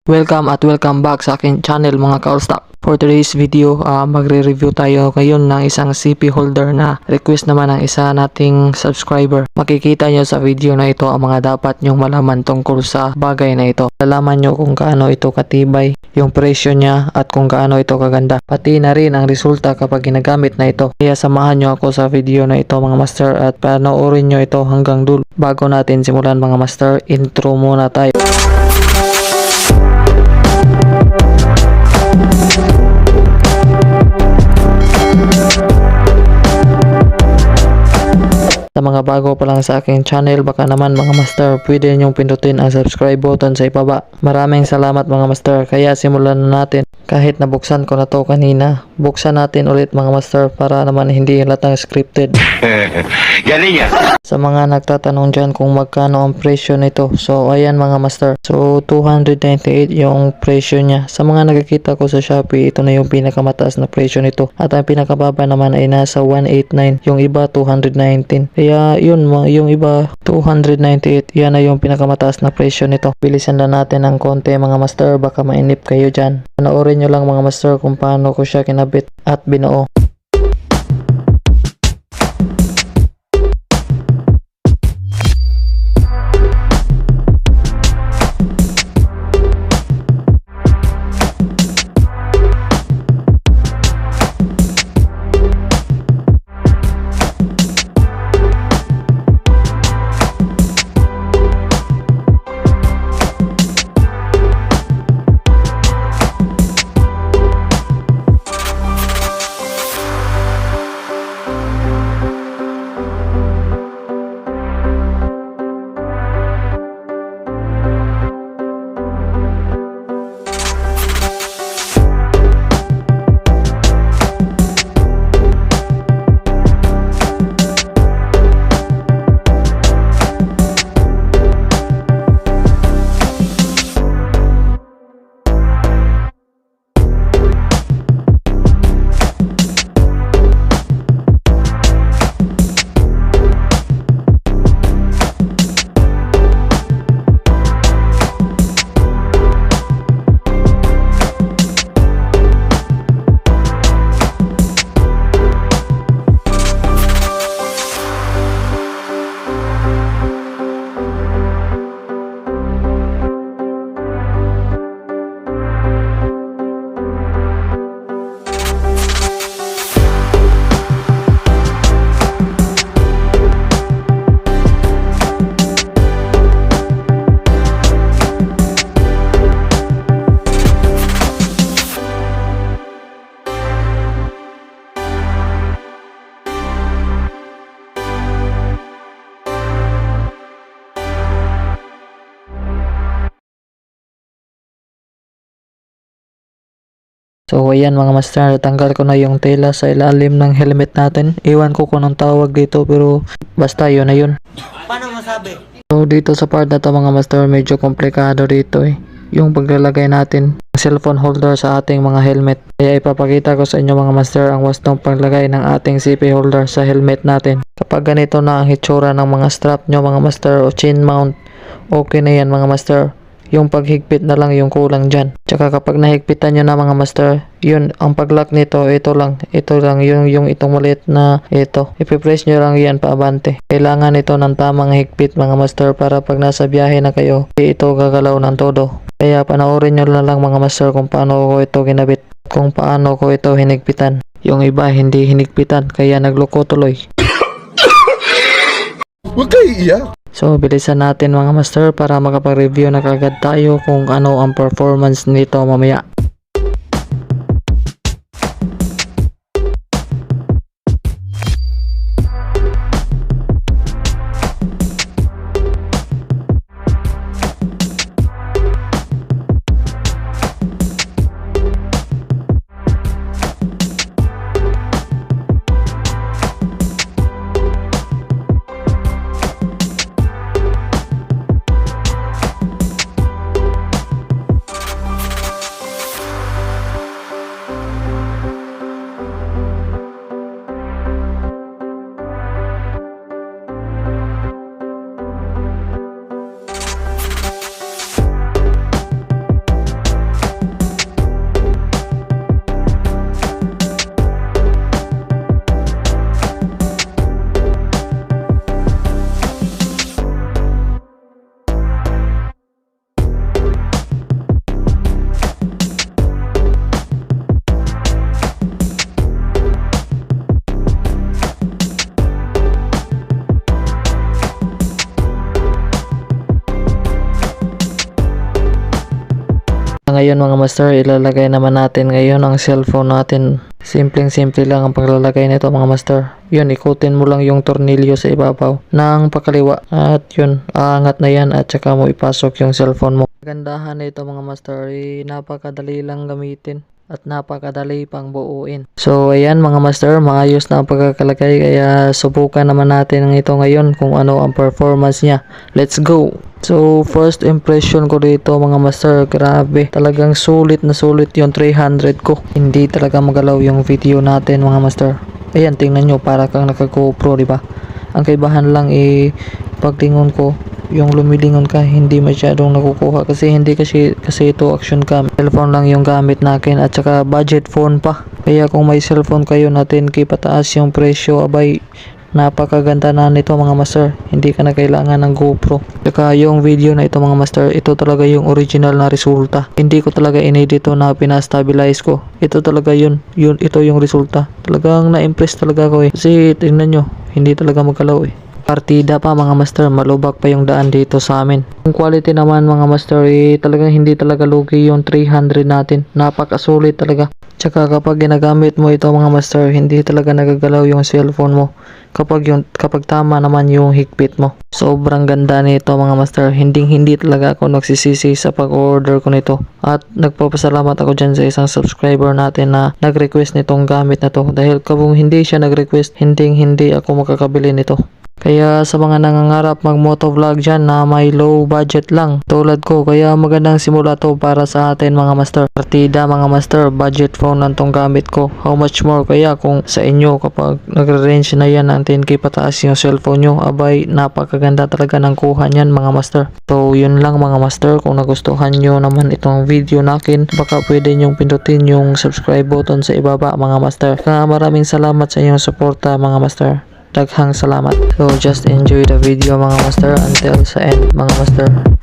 Welcome back sa aking channel mga ka-all-stock. For today's video, magre-review tayo ngayon ng isang CP holder na request naman ng isa nating subscriber. Makikita nyo sa video na ito ang mga dapat nyong malaman tungkol sa bagay na ito. Lalaman nyo kung kaano ito katibay, yung presyo niya at kung kaano ito kaganda. Pati na rin ang resulta kapag ginagamit na ito. Kaya samahan nyo ako sa video na ito mga master at panoorin nyo ito hanggang dulo. Bago natin simulan mga master, intro muna tayo. Sa mga bago pa lang sa aking channel, baka naman mga master, pwede nyong pindutin ang subscribe button sa ibaba. Maraming salamat mga master, kaya simulan na natin. Kahit nabuksan ko na to kanina, buksan natin ulit mga master para naman hindi latang scripted. Galing yan. Sa mga nagtatanong dyan kung magkano ang presyo nito, so ayan mga master, so 298 yung presyo niya. Sa mga nakikita ko sa Shopee, ito na yung pinakamataas na presyo nito at ang pinakababa naman ay nasa 189, yung iba 219. Kaya yun, yung iba 298, yan na yung pinakamataas na presyo nito. Bilisan na natin ng konti mga master, baka mainip kayo dyan. Panoorin nyo lang mga master kung paano ko siya kinabit at binuo. So ayan mga master, natanggal ko na yung tela sa ilalim ng helmet natin. Iwan ko kung anong tawag dito pero basta yun na yun. Paano masabi? So dito sa part na to mga master, medyo komplikado dito yung paglalagay natin ng cellphone holder sa ating mga helmet. Kaya ipapakita ko sa inyo mga master ang wastong paglagay ng ating CP holder sa helmet natin. Kapag ganito na ang hitsura ng mga strap nyo mga master o chin mount, okay na yan mga master. Yung paghigpit na lang yung kulang dyan. Tsaka kapag nahigpitan nyo na mga master, yun, ang pag-lock nito, ito lang yung itong maliit na ito. Ipipress nyo lang yan paabante. Kailangan ito ng tamang higpit mga master para pag nasa biyahe na kayo, ito gagalaw ng todo. Kaya panoorin nyo na lang mga master kung paano ko ito ginabit, kung paano ko ito hinigpitan. Yung iba hindi hinigpitan, kaya nagloko tuloy. Huwag kayo iiyak. So bilisan natin mga master para makapag-review na kagad tayo kung ano ang performance nito mamaya. ngayon mga master, ilalagay naman natin ngayon ang cellphone natin. Simpleng-simple lang ang paglalagay nito mga master. Yun, ikutin mo lang yung tornilyo sa ibabaw ng pakaliwa. At yun, aangat na yan at saka mo ipasok yung cellphone mo. Kagandahan nito mga master, napakadali lang gamitin at napakadali pang buuin. So ayan mga master, maayos na ang pagkakalagay, kaya subukan naman natin ito ngayon kung ano ang performance niya. Let's go! So first impression ko dito mga master, grabe, talagang sulit na sulit yung 300 ko. Hindi talaga magalaw yung video natin mga master. Ayan, tingnan nyo, para kang naka-GoPro, diba? Ang kaibahan lang pagtingon ko, yung lumilingon ka, hindi masyadong nakukuha kasi ito action cam. Cellphone lang yung gamit natin at saka budget phone pa. Kaya kung may cellphone kayo na 10k pataas yung presyo, abay, napakaganda na nito mga master. Hindi ka na kailangan ng GoPro. Saka yung video na ito mga master, ito talaga yung original na resulta. Hindi ko talaga inedito na pinastabilize ko. Ito talaga ito yung resulta. Talagang na-impress talaga ako kasi tingnan nyo, hindi talaga magalaw Partida pa mga master, malubak pa yung daan dito sa amin. Yung quality naman mga master, talagang hindi talaga lugi yung 300 natin. Napakasulit talaga. Tsaka kapag ginagamit mo ito mga master, hindi talaga nagagalaw yung cellphone mo. Kapag tama naman yung higpit mo. Sobrang ganda nito mga master. Hindi talaga ako nagsisisi sa pag-order ko nito. At nagpapasalamat ako dyan sa isang subscriber natin na nag-request nitong gamit na to. Dahil kung hindi siya nag-request, hindi ako makakabili nito. Kaya sa mga nangangarap mag-motovlog dyan na may low budget lang tulad ko, kaya magandang simula to para sa atin mga master. Partida mga master, budget phone lang tong gamit ko. How much more kaya kung sa inyo kapag nagre-range na yan ng 10k pataas yung cellphone nyo, abay napakaganda talaga ng kuha nyan mga master. So yun lang mga master, kung nagustuhan nyo naman itong video nakin, baka pwede nyong pindutin yung subscribe button sa ibaba mga master. Kaya maraming salamat sa inyong suporta mga master. Daghang salamat. So just enjoy the video mga master until sa end mga master.